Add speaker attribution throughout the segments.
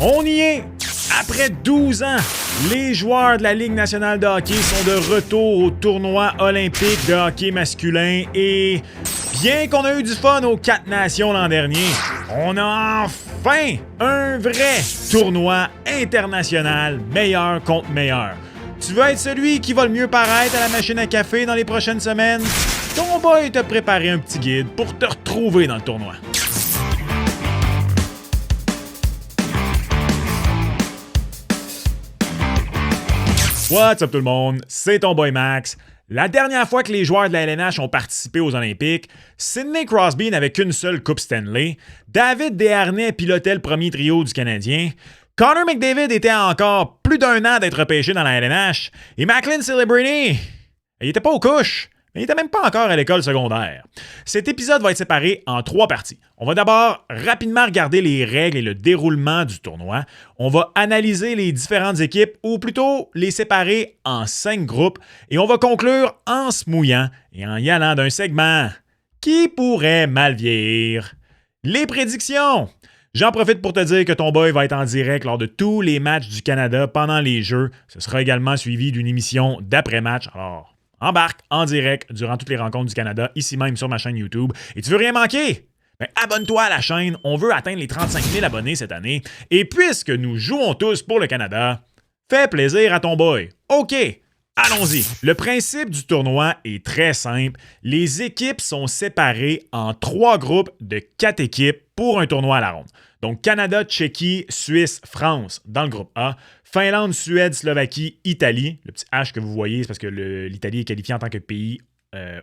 Speaker 1: On y est! Après 12 ans, les joueurs de la Ligue nationale de hockey sont de retour au tournoi olympique de hockey masculin et bien qu'on a eu du fun aux 4 nations l'an dernier, on a enfin un vrai tournoi international meilleur contre meilleur. Tu veux être celui qui va le mieux paraître à la machine à café dans les prochaines semaines? Ton boy t'a préparé un petit guide pour te retrouver dans le tournoi. What's up tout le monde? C'est ton boy Max. La dernière fois que les joueurs de la LNH ont participé aux Olympiques, Sidney Crosby n'avait qu'une seule Coupe Stanley, David Desharnais pilotait le premier trio du Canadien, Connor McDavid était à encore plus d'un an d'être repêché dans la LNH, et Macklin Celebrini, il était pas aux couches, mais il était même pas encore à l'école secondaire. Cet épisode va être séparé en 3 parties. On va d'abord rapidement regarder les règles et le déroulement du tournoi. On va analyser les différentes équipes, ou plutôt les séparer en 5 groupes. Et on va conclure en se mouillant et en y allant d'un segment qui pourrait mal vieillir. Les prédictions! J'en profite pour te dire que ton boy va être en direct lors de tous les matchs du Canada pendant les Jeux. Ce sera également suivi d'une émission d'après-match. Alors, embarque en direct durant toutes les rencontres du Canada, ici même sur ma chaîne YouTube. Et tu veux rien manquer? Ben, abonne-toi à la chaîne. On veut atteindre les 35 000 abonnés cette année. Et puisque nous jouons tous pour le Canada, fais plaisir à ton boy. OK, allons-y. Le principe du tournoi est très simple. Les équipes sont séparées en 3 groupes de 4 équipes pour un tournoi à la ronde. Donc, Canada, Tchéquie, Suisse, France dans le groupe A. Finlande, Suède, Slovaquie, Italie. Le petit H que vous voyez, c'est parce que l'Italie est qualifiée en tant que pays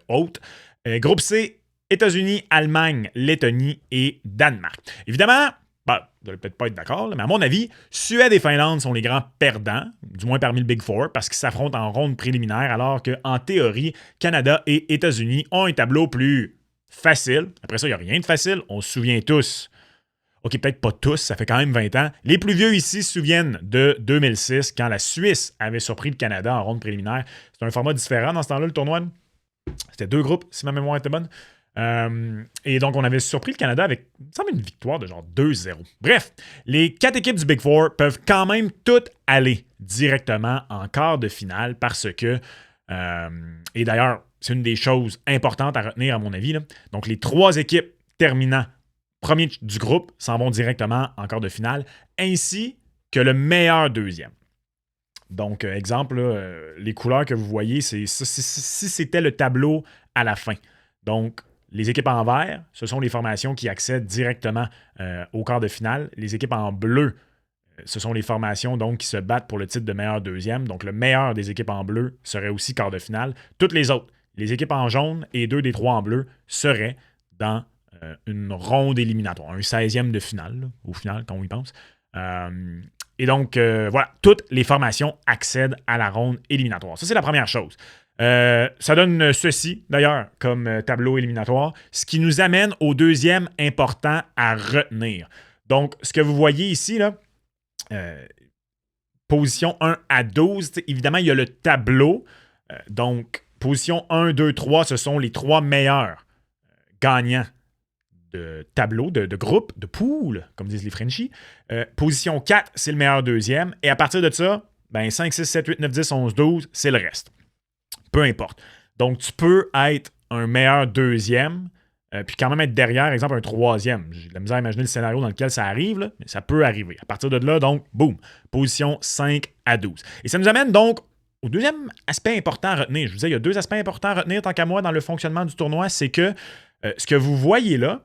Speaker 1: hôte. Groupe C, États-Unis, Allemagne, Lettonie et Danemark. Évidemment, vous n'allez peut-être pas être d'accord, mais à mon avis, Suède et Finlande sont les grands perdants, du moins parmi le Big Four, parce qu'ils s'affrontent en ronde préliminaire, alors qu'en théorie, Canada et États-Unis ont un tableau plus facile. Après ça, il n'y a rien de facile. On se souvient tous. OK, peut-être pas tous, ça fait quand même 20 ans. Les plus vieux ici se souviennent de 2006, quand la Suisse avait surpris le Canada en ronde préliminaire. C'était un format différent dans ce temps-là, le tournoi. C'était 2 groupes, si ma mémoire était bonne. Et donc, on avait surpris le Canada avec, il me semble, une victoire de genre 2-0. Bref, les 4 équipes du Big Four peuvent quand même toutes aller directement en quart de finale parce que, et d'ailleurs, c'est une des choses importantes à retenir à mon avis, là. Donc, les 3 équipes terminant premier du groupe s'en vont directement en quart de finale, ainsi que le meilleur deuxième. Donc, exemple, là, les couleurs que vous voyez, c'est si c'était le tableau à la fin. Donc, les équipes en vert, ce sont les formations qui accèdent directement au quart de finale. Les équipes en bleu, ce sont les formations donc, qui se battent pour le titre de meilleur deuxième. Donc, le meilleur des équipes en bleu serait aussi quart de finale. Toutes les autres, les équipes en jaune et 2 des 3 en bleu, seraient dans une ronde éliminatoire, un 16e de finale, là, au final, quand on y pense. Et donc, voilà, toutes les formations accèdent à la ronde éliminatoire. Ça, c'est la première chose. Ça donne ceci, d'ailleurs, comme tableau éliminatoire, ce qui nous amène au deuxième important à retenir. Donc, ce que vous voyez ici, là, position 1 à 12, évidemment, il y a le tableau. Donc, position 1, 2, 3, ce sont les 3 meilleurs gagnants de tableau, de groupe, de pool, comme disent les Frenchies. Position 4, c'est le meilleur deuxième. Et à partir de ça, 5, 6, 7, 8, 9, 10, 11, 12, c'est le reste. Peu importe. Donc, tu peux être un meilleur deuxième, puis quand même être derrière, exemple, un troisième. J'ai de la misère à imaginer le scénario dans lequel ça arrive, là, mais ça peut arriver. À partir de là, donc, boum, position 5 à 12. Et ça nous amène donc au deuxième aspect important à retenir. Je vous disais, il y a 2 aspects importants à retenir, tant qu'à moi, dans le fonctionnement du tournoi, c'est que ce que vous voyez là,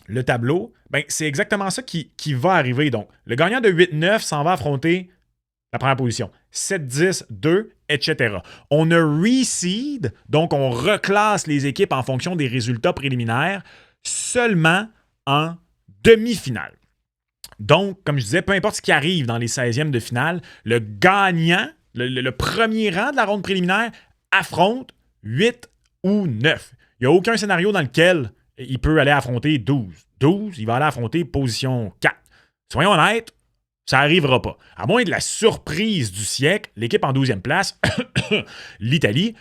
Speaker 1: le tableau, c'est exactement ça qui va arriver. Donc, le gagnant de 8-9 s'en va affronter la première position. 7-10, 2, etc. On a reseed, donc on reclasse les équipes en fonction des résultats préliminaires seulement en demi-finale. Donc, comme je disais, peu importe ce qui arrive dans les 16e de finale, le gagnant, le premier rang de la ronde préliminaire, affronte 8 ou 9. Il n'y a aucun scénario dans lequel il peut aller affronter 12. 12, il va aller affronter position 4. Soyons honnêtes, ça n'arrivera pas. À moins de la surprise du siècle, l'équipe en 12e place, l'Italie,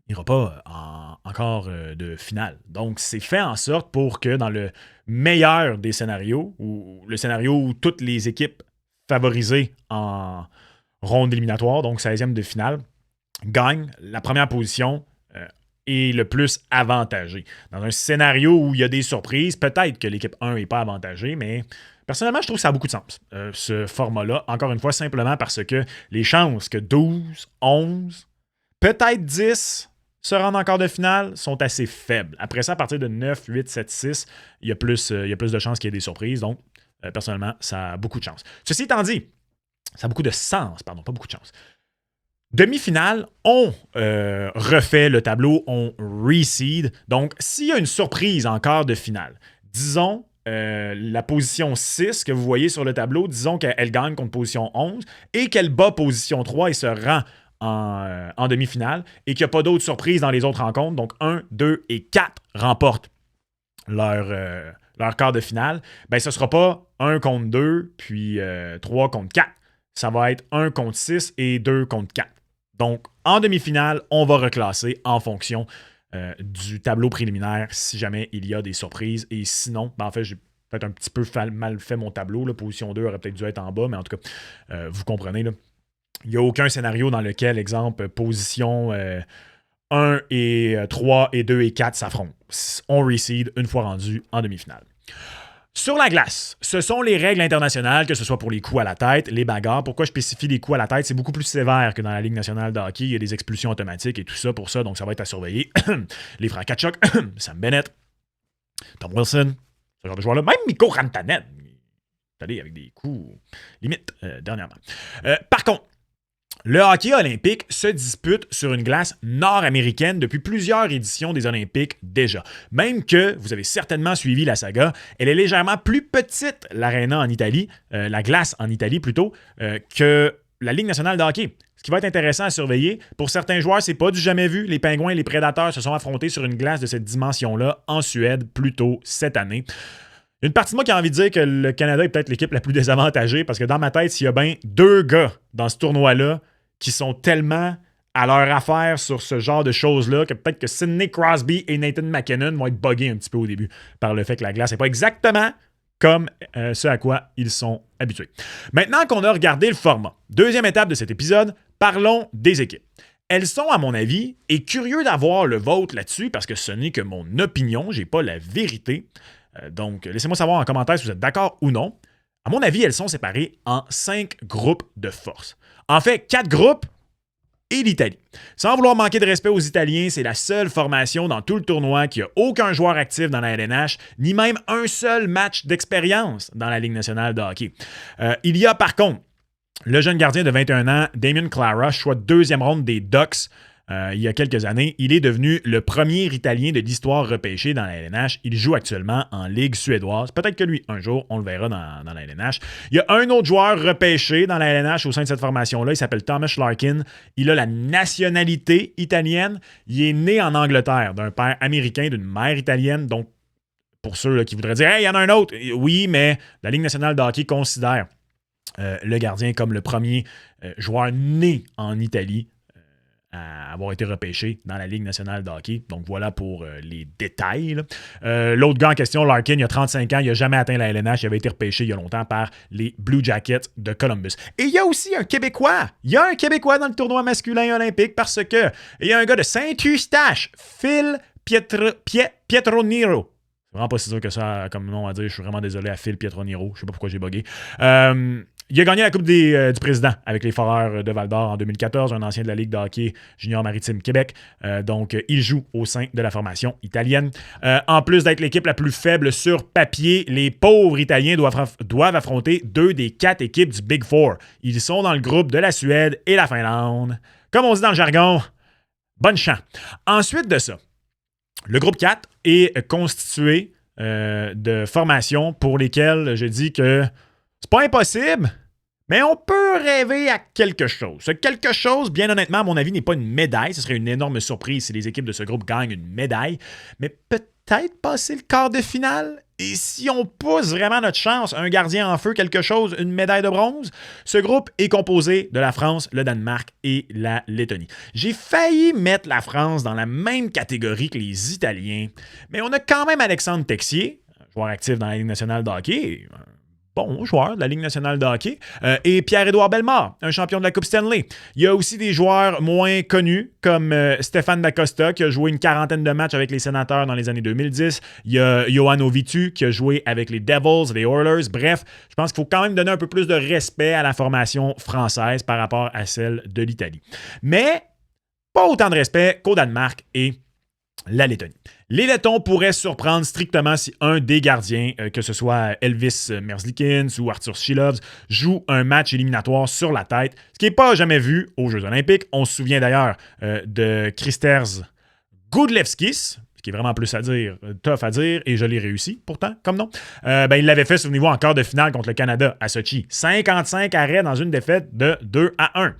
Speaker 1: n'ira pas en quart de finale. Donc, c'est fait en sorte pour que dans le meilleur des scénarios, ou le scénario où toutes les équipes favorisées en ronde éliminatoire, donc 16e de finale, gagnent la première position est le plus avantagé. Dans un scénario où il y a des surprises, peut-être que l'équipe 1 n'est pas avantagée, mais personnellement, je trouve que ça a beaucoup de sens, ce format-là. Encore une fois, simplement parce que les chances que 12, 11, peut-être 10 se rendent en quart de finale sont assez faibles. Après ça, à partir de 9, 8, 7, 6, il y a plus de chances qu'il y ait des surprises. Donc, personnellement, ça a beaucoup de chance. Ceci étant dit, ça a beaucoup de sens, pardon, pas beaucoup de chance. Demi-finale, on refait le tableau, on reseed. Donc, s'il y a une surprise en quart de finale, disons la position 6 que vous voyez sur le tableau, disons qu'elle gagne contre position 11 et qu'elle bat position 3 et se rend en demi-finale et qu'il n'y a pas d'autres surprises dans les autres rencontres. Donc, 1, 2 et 4 remportent leur quart de finale. Ben, ce ne sera pas 1 contre 2 puis 3 contre 4. Ça va être 1 contre 6 et 2 contre 4. Donc, en demi-finale, on va reclasser en fonction du tableau préliminaire si jamais il y a des surprises. Et sinon, ben en fait, j'ai peut-être un petit peu mal fait mon tableau. La position 2 aurait peut-être dû être en bas, mais en tout cas, vous comprenez. Là. Il n'y a aucun scénario dans lequel, exemple, position 1 et 3 et 2 et 4 s'affrontent. On reseed une fois rendu en demi-finale. Sur la glace, ce sont les règles internationales, que ce soit pour les coups à la tête, les bagarres. Pourquoi je spécie les coups à la tête? C'est beaucoup plus sévère que dans la Ligue nationale de hockey. Il y a des expulsions automatiques et tout ça pour ça, donc ça va être à surveiller. Les frères Tkachuk, Sam Bennett, Tom Wilson, ce genre de joueurs-là. Même Mikko Rantanen, il est allé avec des coups limite dernièrement. Par contre, le hockey olympique se dispute sur une glace nord-américaine depuis plusieurs éditions des Olympiques déjà. Même que, vous avez certainement suivi la saga, elle est légèrement plus petite, l'aréna en Italie, la glace en Italie plutôt, que la Ligue nationale de hockey. Ce qui va être intéressant à surveiller, pour certains joueurs, c'est pas du jamais vu. Les Pingouins et les Prédateurs se sont affrontés sur une glace de cette dimension-là en Suède plus tôt cette année. Une partie de moi qui a envie de dire que le Canada est peut-être l'équipe la plus désavantagée parce que dans ma tête, s'il y a bien 2 gars dans ce tournoi-là qui sont tellement à leur affaire sur ce genre de choses-là que peut-être que Sidney Crosby et Nathan MacKinnon vont être buggés un petit peu au début par le fait que la glace n'est pas exactement comme ce à quoi ils sont habitués. Maintenant qu'on a regardé le format, deuxième étape de cet épisode, parlons des équipes. Elles sont, à mon avis, et curieux d'avoir le vôtre là-dessus parce que ce n'est que mon opinion, j'ai pas la vérité. Donc, laissez-moi savoir en commentaire si vous êtes d'accord ou non. À mon avis, elles sont séparées en 5 groupes de force. En fait, 4 groupes et l'Italie. Sans vouloir manquer de respect aux Italiens, c'est la seule formation dans tout le tournoi qui n'a aucun joueur actif dans la LNH, ni même un seul match d'expérience dans la Ligue nationale de hockey. Il y a par contre le jeune gardien de 21 ans, Damien Clara, choix de 2e ronde des Ducks. Il y a quelques années, il est devenu le premier Italien de l'histoire repêché dans la LNH. Il joue actuellement en Ligue suédoise. Peut-être que lui, un jour, on le verra dans la LNH. Il y a un autre joueur repêché dans la LNH au sein de cette formation-là. Il s'appelle Thomas Larkin. Il a la nationalité italienne. Il est né en Angleterre d'un père américain, d'une mère italienne. Donc, pour ceux là, qui voudraient dire « Hey, il y en a un autre! » Oui, mais la Ligue nationale de hockey considère le gardien comme le premier joueur né en Italie à avoir été repêché dans la Ligue nationale de hockey. Donc voilà pour les détails. L'autre gars en question, Larkin, il a 35 ans, il n'a jamais atteint la LNH, il avait été repêché il y a longtemps par les Blue Jackets de Columbus. Et il y a aussi un Québécois. Il y a un Québécois dans le tournoi masculin olympique parce que il y a un gars de Saint-Eustache, Phil Pietroniro. C'est vraiment pas si sûr que ça comme nom à dire. Je suis vraiment désolé à Phil Pietroniro. Je sais pas pourquoi j'ai bugué. Il a gagné la Coupe du Président avec les Foreurs de Val-d'Or en 2014, un ancien de la Ligue de hockey junior maritime Québec. Donc, il joue au sein de la formation italienne. En plus d'être l'équipe la plus faible sur papier, les pauvres Italiens doivent affronter 2 des 4 équipes du Big Four. Ils sont dans le groupe de la Suède et la Finlande. Comme on dit dans le jargon, bonne chance. Ensuite de ça, le groupe 4 est constitué de formations pour lesquelles je dis que c'est pas impossible, mais on peut rêver à quelque chose. Ce quelque chose, bien honnêtement, à mon avis, n'est pas une médaille. Ce serait une énorme surprise si les équipes de ce groupe gagnent une médaille. Mais peut-être peut-être passer le quart de finale. Et si on pousse vraiment notre chance, un gardien en feu, quelque chose, une médaille de bronze, ce groupe est composé de la France, le Danemark et la Lettonie. J'ai failli mettre la France dans la même catégorie que les Italiens, mais on a quand même Alexandre Texier, joueur actif dans la Ligue nationale de hockey, bon joueur de la Ligue nationale de hockey, et Pierre-Édouard Bellemare, un champion de la Coupe Stanley. Il y a aussi des joueurs moins connus, comme Stéphane Dacosta, qui a joué une quarantaine de matchs avec les Sénateurs dans les années 2010. Il y a Johan Ovitu, qui a joué avec les Devils, les Oilers. Bref, je pense qu'il faut quand même donner un peu plus de respect à la formation française par rapport à celle de l'Italie. Mais pas autant de respect qu'au Danemark et la Lettonie. Les Lettons pourraient surprendre strictement si un des gardiens, que ce soit Elvis Merzlikins ou Artur Šilovs, joue un match éliminatoire sur la tête, ce qui n'est pas jamais vu aux Jeux olympiques. On se souvient d'ailleurs de Kristers Gudlevskis, ce qui est vraiment plus à dire, tough à dire, et je l'ai réussi, pourtant, comme non. Il l'avait fait, souvenez-vous, en quart de finale contre le Canada à Sochi. 55 arrêts dans une défaite de 2-1.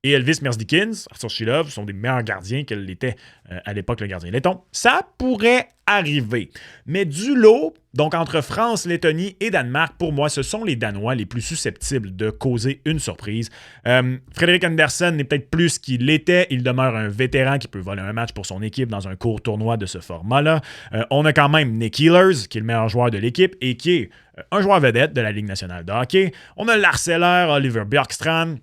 Speaker 1: Et Elvis Merzlikins, Artur Šilovs sont des meilleurs gardiens qu'elle l'était à l'époque, le gardien letton. Ça pourrait arriver. Mais du lot, donc entre France, Lettonie et Danemark, pour moi, ce sont les Danois les plus susceptibles de causer une surprise. Frédéric Andersen n'est peut-être plus qu'il l'était. Il demeure un vétéran qui peut voler un match pour son équipe dans un court tournoi de ce format-là. On a quand même Nick Ehlers, qui est le meilleur joueur de l'équipe et qui est un joueur vedette de la Ligue nationale de hockey. On a l'harceleur Oliver Bjorkstrand.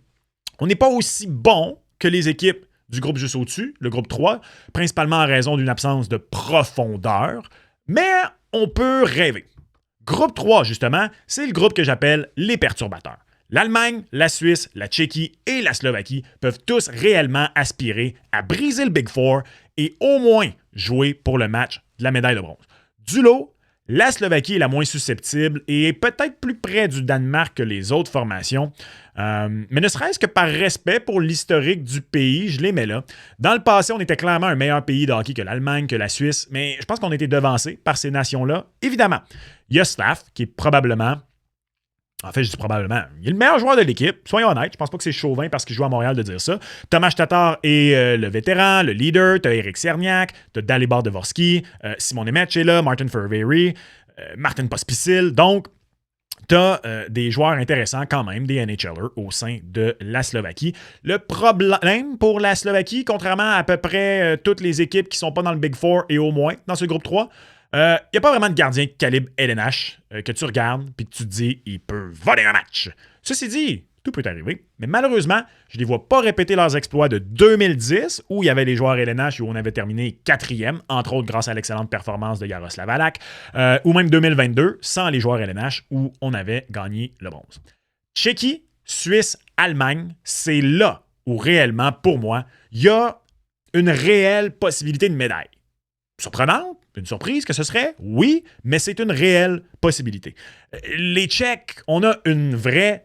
Speaker 1: On n'est pas aussi bon que les équipes du groupe juste au-dessus, le groupe 3, principalement en raison d'une absence de profondeur, mais on peut rêver. Groupe 3, justement, c'est le groupe que j'appelle les perturbateurs. L'Allemagne, la Suisse, la Tchéquie et la Slovaquie peuvent tous réellement aspirer à briser le Big Four et au moins jouer pour le match de la médaille de bronze. Du lot, la Slovaquie est la moins susceptible et est peut-être plus près du Danemark que les autres formations. Mais ne serait-ce que par respect pour l'historique du pays, je les mets là. Dans le passé, on était clairement un meilleur pays de hockey que l'Allemagne, que la Suisse, mais je pense qu'on a été devancé par ces nations-là. Évidemment, il y a Slav, qui est probablement... En fait, je dis probablement. Il est le meilleur joueur de l'équipe. Soyons honnêtes. Je pense pas que c'est chauvin parce qu'il joue à Montréal de dire ça. Tomáš Tatar est le vétéran, le leader. Tu as Eric Cerniak, tu as Dalibor Dvorsky, Simon Nemec est là, Martin Fehervary, Martin Pospisil. Donc, tu as des joueurs intéressants quand même, des NHLers au sein de la Slovaquie. Le problème pour la Slovaquie, contrairement à peu près toutes les équipes qui ne sont pas dans le Big Four et au moins dans ce groupe 3, il n'y a pas vraiment de gardien calibre LNH que tu regardes et que tu te dis il peut voler un match. Ceci dit, tout peut arriver, mais malheureusement, je ne les vois pas répéter leurs exploits de 2010 où il y avait les joueurs LNH où on avait terminé 4e, entre autres grâce à l'excellente performance de Jaroslav Halak, ou même 2022 sans les joueurs LNH où on avait gagné le bronze. Tchéquie, Suisse, Allemagne, c'est là où réellement, pour moi, il y a une réelle possibilité de médaille. Surprenante? Une surprise que ce serait? Oui, mais c'est une réelle possibilité. Les Tchèques, on a une vraie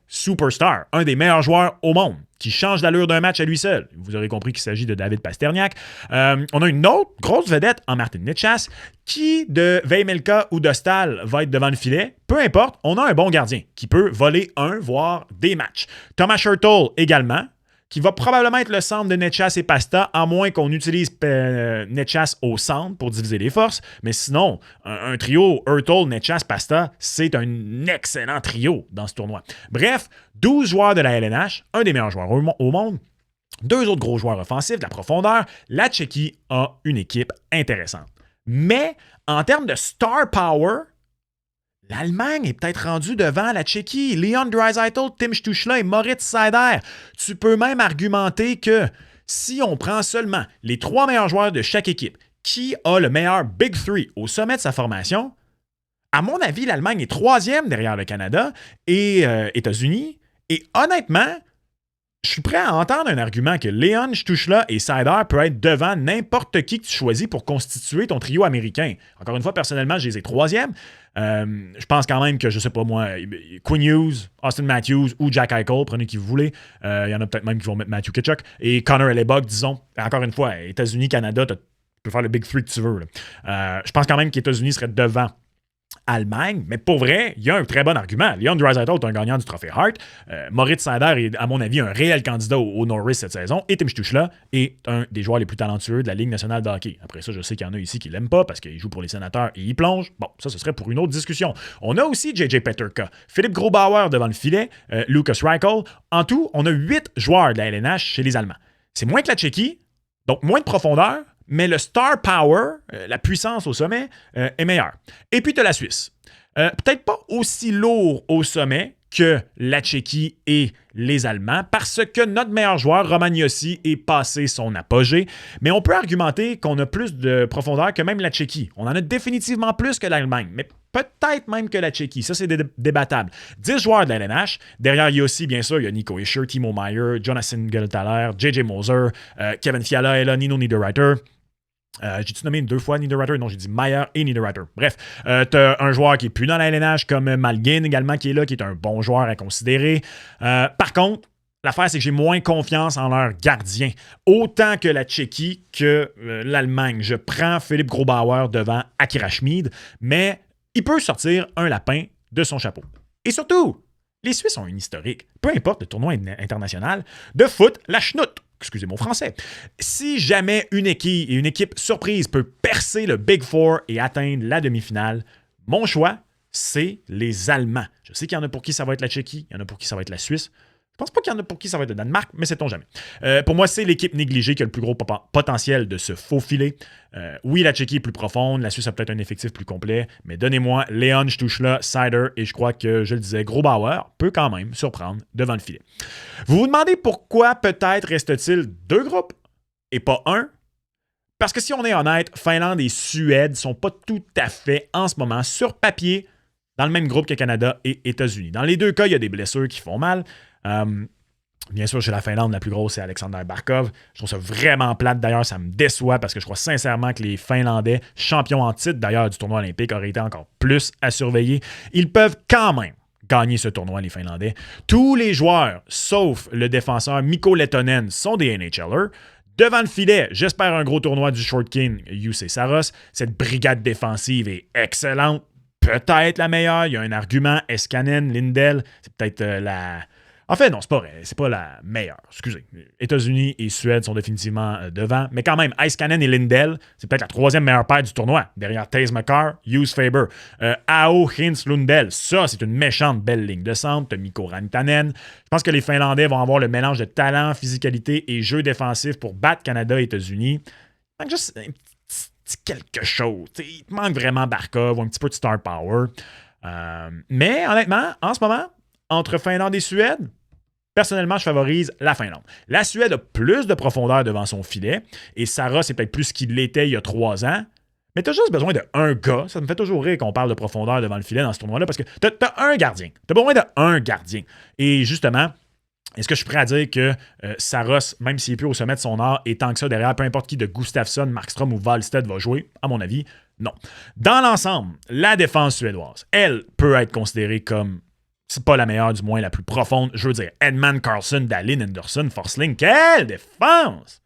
Speaker 1: superstar, un des meilleurs joueurs au monde, qui change l'allure d'un match à lui seul. Vous aurez compris qu'il s'agit de David Pasterniak. On a une autre grosse vedette en Martin Necas, qui de Vejmelka ou de Stahl va être devant le filet. Peu importe, on a un bon gardien qui peut voler un, voire des matchs. Thomas Hertl également, qui va probablement être le centre de Necas et Pasta, à moins qu'on utilise Necas au centre pour diviser les forces. Mais sinon, un trio Hertl, Necas, Pasta, c'est un excellent trio dans ce tournoi. Bref, 12 joueurs de la LNH, un des meilleurs joueurs au monde, 2 autres gros joueurs offensifs, de la profondeur. La Tchéquie a une équipe intéressante. Mais en termes de star power, l'Allemagne est peut-être rendue devant la Tchéquie. Leon Draisaitl, Tim Stutzla et Moritz Seider. Tu peux même argumenter que si on prend seulement les 3 meilleurs joueurs de chaque équipe, qui a le meilleur Big Three au sommet de sa formation, à mon avis, l'Allemagne est 3e derrière le Canada et États-Unis. Et honnêtement, je suis prêt à entendre un argument que Leon, Stutzla et Seider peuvent être devant n'importe qui que tu choisis pour constituer ton trio américain. Encore une fois, personnellement, je les ai 3e. Je pense quand même que, je sais pas moi, Quinn Hughes, Austin Matthews ou Jack Eichel, prenez qui vous voulez. Il y en a peut-être même qui vont mettre Matthew Tkachuk. Et Connor Hellebuyck, disons. Encore une fois, États-Unis, Canada, tu peux faire le Big Three que tu veux. Je pense quand même qu'États-Unis serait devant Allemagne, mais pour vrai, il y a un très bon argument. Leon Draisaitl est un gagnant du trophée Hart. Moritz Seider est, à mon avis, un réel candidat au Norris cette saison. Et Tim Stutzla est un des joueurs les plus talentueux de la Ligue nationale de hockey. Après ça, je sais qu'il y en a ici qui l'aiment pas parce qu'il joue pour les Sénateurs et il plonge. Bon, ça, ce serait pour une autre discussion. On a aussi J.J. Peterka, Philippe Grobauer devant le filet, Lucas Reichel. En tout, on a 8 joueurs de la LNH chez les Allemands. C'est moins que la Tchéquie, donc moins de profondeur, mais le star power, la puissance au sommet, est meilleur. Et puis, tu as la Suisse. Peut-être pas aussi lourd au sommet que la Tchéquie et les Allemands, parce que notre meilleur joueur, Roman Josi, est passé son apogée, mais on peut argumenter qu'on a plus de profondeur que même la Tchéquie. On en a définitivement plus que l'Allemagne, mais peut-être même que la Tchéquie. Ça, c'est débattable. 10 joueurs de la LNH. Derrière Josi, bien sûr, il y a Nico Hischier, Timo Meier, Jonathan Gelthaler, JJ Moser, Kevin Fiala, Ella, Nino Niederreiter. J'ai-tu nommé 2 fois Niederreiter? Non, j'ai dit Meyer et Niederreiter. Bref, t'as un joueur qui est plus dans la LNH, comme Malgin également, qui est là, qui est un bon joueur à considérer. Par contre, l'affaire, c'est que j'ai moins confiance en leur gardien. Autant que la Tchéquie que l'Allemagne. Je prends Philippe Grobauer devant Akira Schmid, mais il peut sortir un lapin de son chapeau. Et surtout, les Suisses ont une historique, peu importe le tournoi international, de foot la chenoute. Excusez mon français. Si jamais une équipe surprise peut percer le Big Four et atteindre la demi-finale, mon choix, c'est les Allemands. Je sais qu'il y en a pour qui ça va être la Tchéquie, il y en a pour qui ça va être la Suisse. Je pense pas qu'il y en a pour qui ça va être le Danemark, mais sait-on jamais. Pour moi, c'est l'équipe négligée qui a le plus gros potentiel de se faufiler. Oui, la Tchéquie est plus profonde, la Suisse a peut-être un effectif plus complet, mais donnez-moi Leon, Stutzla, Seider, et je crois que, je le disais, Grobauer peut quand même surprendre devant le filet. Vous vous demandez pourquoi peut-être reste-t-il 2 groupes et pas un? Parce que si on est honnête, Finlande et Suède sont pas tout à fait, en ce moment, sur papier, dans le même groupe que Canada et États-Unis. Dans les 2 cas, il y a des blessures qui font mal. Bien sûr, chez la Finlande, la plus grosse, c'est Alexander Barkov. Je trouve ça vraiment plate. D'ailleurs, ça me déçoit parce que je crois sincèrement que les Finlandais, champions en titre d'ailleurs du tournoi olympique, auraient été encore plus à surveiller. Ils peuvent quand même gagner ce tournoi, les Finlandais. Tous les joueurs, sauf le défenseur Mikko Lehtonen, sont des NHLers. Devant le filet, j'espère un gros tournoi du Short King, Jussi Saros. Cette brigade défensive est excellente. Peut-être la meilleure. Il y a un argument. Eskanen, Lindell, c'est peut-être la... En fait, non, c'est pas vrai. C'est pas la meilleure. Excusez. États-Unis et Suède sont définitivement devant. Mais quand même, Iskanen et Lindell, c'est peut-être la 3e meilleure paire du tournoi. Derrière Taze McCarr, Hughes Faber. Ao, Hintz, Lundell. Ça, c'est une méchante belle ligne de centre. Mikko Rantanen. Je pense que les Finlandais vont avoir le mélange de talent, physicalité et jeu défensif pour battre Canada et États-Unis. Donc, juste un petit quelque chose. T'sais, il te manque vraiment Barkov ou un petit peu de star power. Mais honnêtement, en ce moment, entre Finlande et Suède, personnellement, je favorise la Finlande. La Suède a plus de profondeur devant son filet et Saros c'est peut-être plus ce qu'il l'était il y a 3 ans. Mais tu as juste besoin d'un gars. Ça me fait toujours rire qu'on parle de profondeur devant le filet dans ce tournoi-là parce que tu as un gardien. Tu as besoin d'un gardien. Et justement, est-ce que je suis prêt à dire que Saros, même s'il est plus au sommet de son art, et tant que ça derrière, peu importe qui de Gustafsson, Markstrom ou Wallstedt va jouer, à mon avis, non. Dans l'ensemble, la défense suédoise, elle peut être considérée comme, c'est pas la meilleure, du moins la plus profonde. Je veux dire, Edman, Carlson, Dahlin, Anderson, Forsling, quelle défense!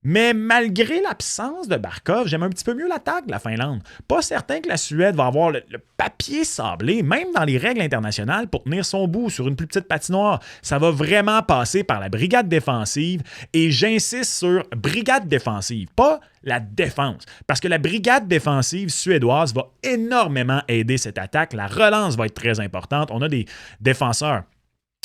Speaker 1: Mais malgré l'absence de Barkov, j'aime un petit peu mieux l'attaque de la Finlande. Pas certain que la Suède va avoir le papier sablé, même dans les règles internationales, pour tenir son bout sur une plus petite patinoire. Ça va vraiment passer par la brigade défensive, et j'insiste sur brigade défensive, pas la défense. Parce que la brigade défensive suédoise va énormément aider cette attaque. La relance va être très importante. On a des défenseurs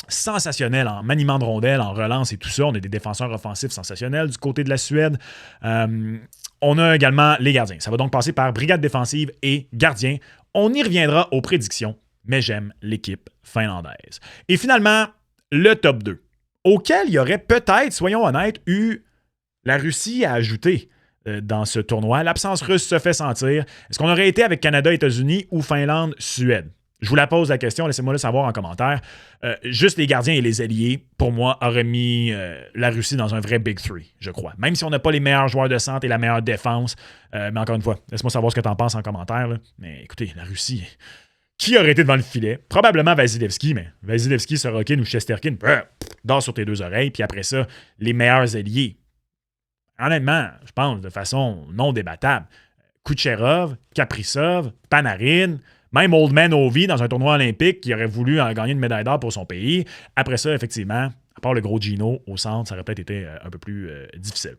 Speaker 1: sensationnel en maniement de rondelles, en relance et tout ça. On a des défenseurs offensifs sensationnels du côté de la Suède. On a également les gardiens. Ça va donc passer par brigade défensive et gardien. On y reviendra aux prédictions, mais j'aime l'équipe finlandaise. Et finalement, le top 2, auquel il y aurait peut-être, soyons honnêtes, eu la Russie à ajouter dans ce tournoi. L'absence russe se fait sentir. Est-ce qu'on aurait été avec Canada, États-Unis ou Finlande, Suède? Je vous la pose la question, laissez-moi le savoir en commentaire. Juste les gardiens et les alliés, pour moi, auraient mis la Russie dans un vrai Big Three, je crois. Même si on n'a pas les meilleurs joueurs de centre et la meilleure défense. Mais encore une fois, laisse-moi savoir ce que tu en penses en commentaire. Là. Mais écoutez, la Russie, qui aurait été devant le filet? Probablement Vasilevski, mais Vasilevski, Sorokin ou Shesterkin, dors sur tes 2 oreilles. Puis après ça, les meilleurs alliés. Honnêtement, je pense de façon non débattable. Kucherov, Kaprizov, Panarin, Même Old Man Ovi, dans un tournoi olympique, qui aurait voulu gagner une médaille d'or pour son pays. Après ça, effectivement, à part le gros Gino au centre, ça aurait peut-être été un peu plus difficile.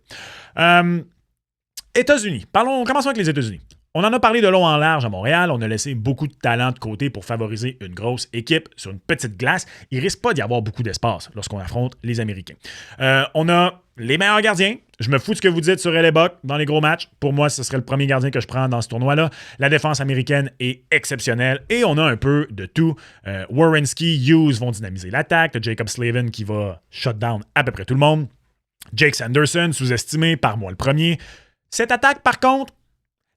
Speaker 1: États-Unis. Commençons avec les États-Unis. On en a parlé de long en large à Montréal. On a laissé beaucoup de talent de côté pour favoriser une grosse équipe sur une petite glace. Il ne risque pas d'y avoir beaucoup d'espace lorsqu'on affronte les Américains. On a les meilleurs gardiens. Je me fous de ce que vous dites sur LA Buck dans les gros matchs. Pour moi, ce serait le premier gardien que je prends dans ce tournoi-là. La défense américaine est exceptionnelle et on a un peu de tout. Werenski, Hughes vont dynamiser l'attaque. T'as Jacob Slavin qui va shut down à peu près tout le monde. Jake Sanderson, sous-estimé, par moi le premier. Cette attaque, par contre,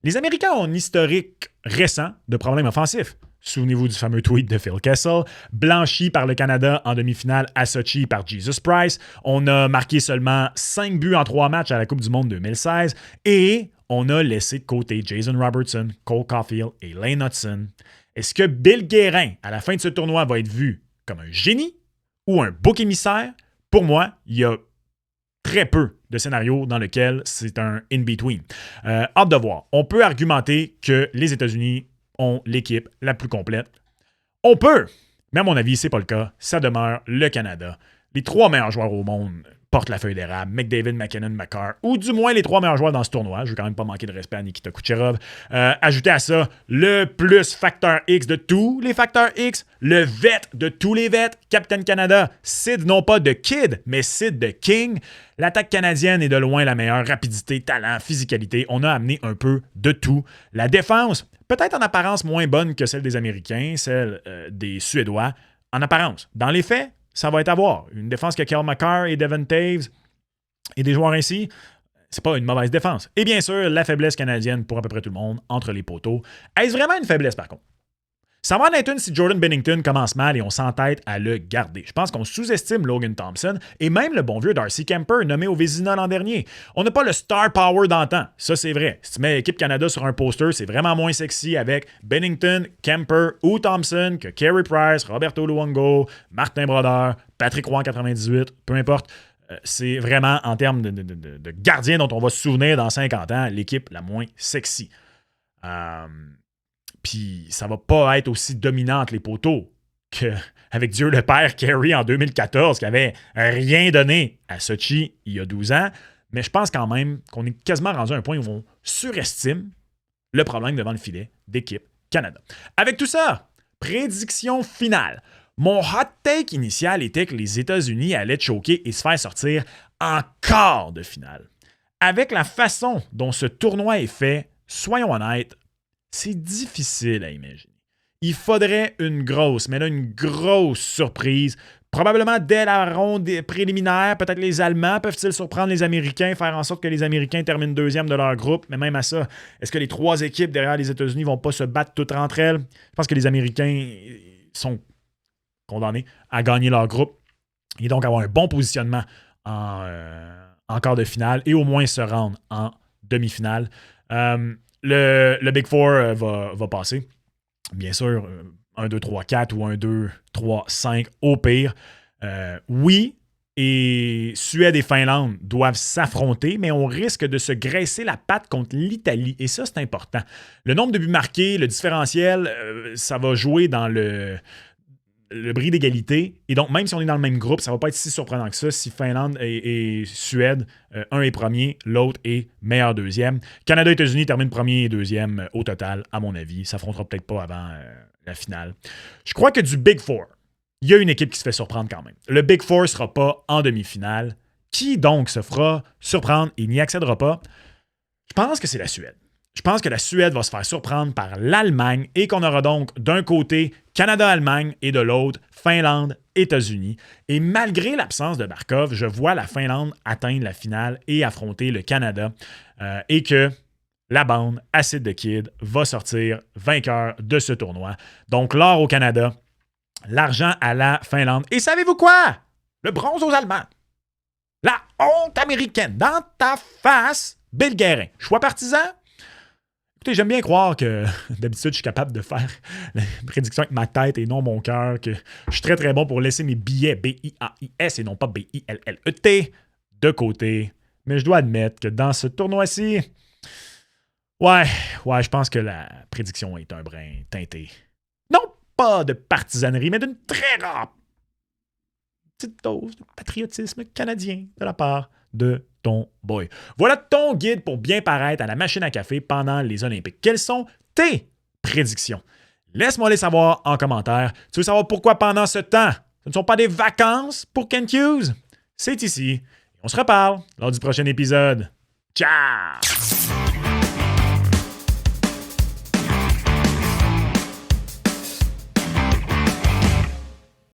Speaker 1: les Américains ont un historique récent de problèmes offensifs. Souvenez-vous du fameux tweet de Phil Kessel, blanchi par le Canada en demi-finale à Sochi par Jesus Price. On a marqué seulement 5 buts en 3 matchs à la Coupe du Monde 2016 et on a laissé de côté Jason Robertson, Cole Caulfield et Lane Hudson. Est-ce que Bill Guérin, à la fin de ce tournoi, va être vu comme un génie ou un bouc émissaire? Pour moi, il y a très peu de scénarios dans lesquels c'est un in-between. Hâte de voir. On peut argumenter que les États-Unis ont l'équipe la plus complète. On peut, mais à mon avis, c'est pas le cas. Ça demeure le Canada. Les 3 meilleurs joueurs au monde portent la feuille d'érable. McDavid, McKinnon, McCarr, ou du moins les 3 meilleurs joueurs dans ce tournoi. Je veux quand même pas manquer de respect à Nikita Kucherov. Ajoutez à ça le plus facteur X de tous les facteurs X, le vet de tous les vets, Captain Canada, Sid non pas de Kid, mais Sid de King. L'attaque canadienne est de loin la meilleure. Rapidité, talent, physicalité. On a amené un peu de tout. La défense, peut-être en apparence moins bonne que celle des Américains, celle des Suédois. En apparence. Dans les faits, ça va être à voir. Une défense que Kyle McCarr et Devon Taves et des joueurs ainsi, c'est pas une mauvaise défense. Et bien sûr, la faiblesse canadienne pour à peu près tout le monde, entre les poteaux. Est-ce vraiment une faiblesse par contre? Ça va en être une si Jordan Binnington commence mal et on s'entête à le garder. Je pense qu'on sous-estime Logan Thompson et même le bon vieux Darcy Kemper nommé au Vézina l'an dernier. On n'a pas le star power d'antan, ça c'est vrai. Si tu mets l'équipe Canada sur un poster, c'est vraiment moins sexy avec Binnington, Kemper ou Thompson que Carey Price, Roberto Luongo, Martin Brodeur, Patrick Roy en 98, peu importe. C'est vraiment, en termes de gardien dont on va se souvenir dans 50 ans, l'équipe la moins sexy. Puis ça va pas être aussi dominant entre les poteaux qu'avec Dieu le Père Carey en 2014, qui avait rien donné à Sochi il y a 12 ans. Mais je pense quand même qu'on est quasiment rendu à un point où on surestime le problème devant le filet d'équipe Canada. Avec tout ça, prédiction finale. Mon hot take initial était que les États-Unis allaient choquer et se faire sortir en quart de finale. Avec la façon dont ce tournoi est fait, soyons honnêtes, c'est difficile à imaginer. Il faudrait une grosse surprise. Probablement dès la ronde préliminaire, peut-être les Allemands peuvent-ils surprendre les Américains, faire en sorte que les Américains terminent deuxième de leur groupe. Mais même à ça, est-ce que les 3 équipes derrière les États-Unis vont pas se battre toutes entre elles? Je pense que les Américains sont condamnés à gagner leur groupe et donc avoir un bon positionnement en quart de finale et au moins se rendre en demi-finale. Le Big Four va passer. Bien sûr, 1, 2, 3, 4 ou 1, 2, 3, 5 au pire. Oui, et Suède et Finlande doivent s'affronter, mais on risque de se graisser la patte contre l'Italie. Et ça, c'est important. Le nombre de buts marqués, le différentiel, ça va jouer dans le bris d'égalité. Et donc, même si on est dans le même groupe, ça ne va pas être si surprenant que ça si Finlande et Suède, un est premier, l'autre est meilleur deuxième. Canada et États-Unis terminent premier et deuxième au total, à mon avis. Ça ne s'affrontera peut-être pas avant la finale. Je crois que du Big Four, il y a une équipe qui se fait surprendre quand même. Le Big Four ne sera pas en demi-finale. Qui donc se fera surprendre et n'y accédera pas? Je pense que c'est la Suède. Je pense que la Suède va se faire surprendre par l'Allemagne et qu'on aura donc d'un côté Canada-Allemagne et de l'autre Finlande, États-Unis. Et malgré l'absence de Barkov, je vois la Finlande atteindre la finale et affronter le Canada et que la bande Acid de Kid va sortir vainqueur de ce tournoi. Donc l'or au Canada, l'argent à la Finlande. Et savez-vous quoi? Le bronze aux Allemands. La honte américaine dans ta face, Bill Guérin. Choix partisan? Écoutez, j'aime bien croire que d'habitude, je suis capable de faire la prédiction avec ma tête et non mon cœur, que je suis très très bon pour laisser mes billets B-I-A-I-S et non pas B-I-L-L-E-T de côté. Mais je dois admettre que dans ce tournoi-ci, Ouais, je pense que la prédiction est un brin teinté. Non pas de partisanerie, mais d'une très rare petite dose de patriotisme canadien de la part de ton boy. Voilà ton guide pour bien paraître à la machine à café pendant les Olympiques. Quelles sont tes prédictions? Laisse-moi les savoir en commentaire. Tu veux savoir pourquoi pendant ce temps, ce ne sont pas des vacances pour Kent Hughes? C'est ici. On se reparle lors du prochain épisode. Ciao!